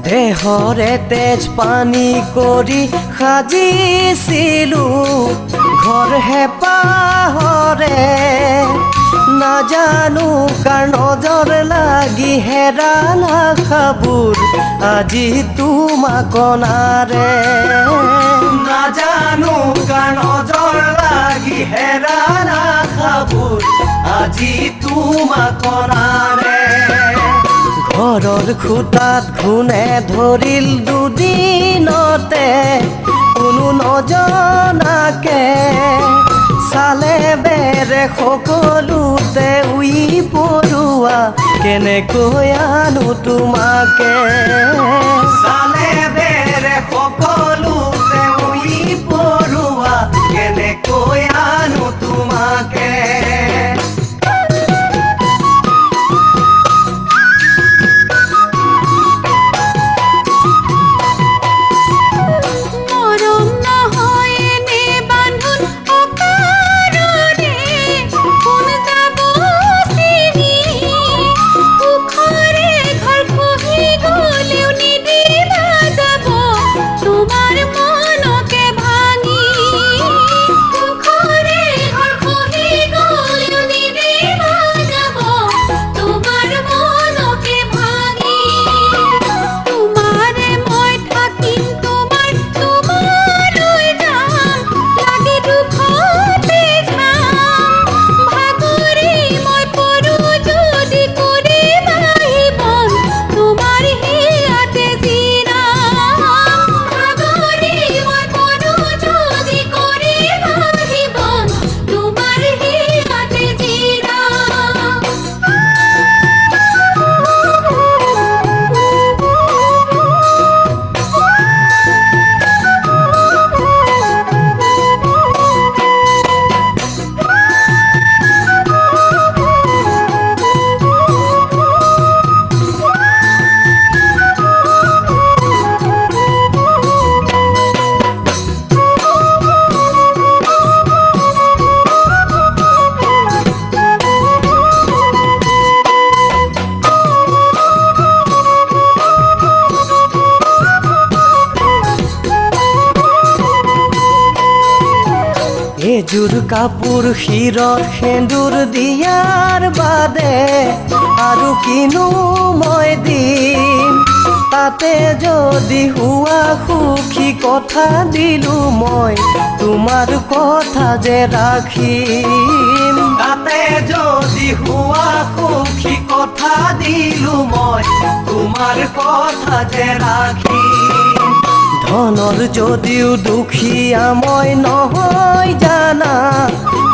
দেহৰে তেজ পানী কৰি সাজিছিলো ঘৰ হেঁপাহৰে নাজানো কাৰ নজৰ লাগি হেৰাল আশাবোৰ আজি তোমাক অনাৰে নাজানো কাৰ নজৰ লাগি হেৰাল আশাবোৰ আজি তোমাক অনাৰে ঘৰৰ খুটাত ঘূনে ধৰিল দুদিনতে কোনো নজনাকে চালে বেৰে সকলোতে উই পৰুৱা কেনেকৈ আনো তোমাকে চালে বেৰে সকলোতে উই পৰুৱা কেনেকৈ আনো তোমাকে এযোৰ কাপোৰ শিৰত সেন্দুৰ দিয়াৰ বাদে আৰু কিনো মই দিম তাতে যদি হোৱা সুখী কথা দিলো মই তোমাৰ কথা যে ৰাখিম তাতে যদি হোৱা সুখী কথা দিলো মই তোমাৰ কথা যে ৰাখিম ধনৰ যদিও দুখীয়া মই নহয় জানা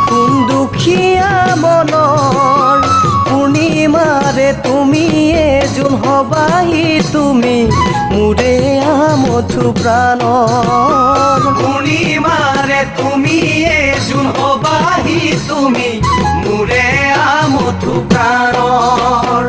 কোন দুখীয়া মনৰ পূৰ্ণিমাৰে তুমিয়ে যোন হবাহি তুমি মোৰে আমঠু প্ৰাণৰ পূৰ্ণিমাৰে তুমিয়ে যোন হবাহি তুমি মোৰে আমঠু প্ৰাণৰ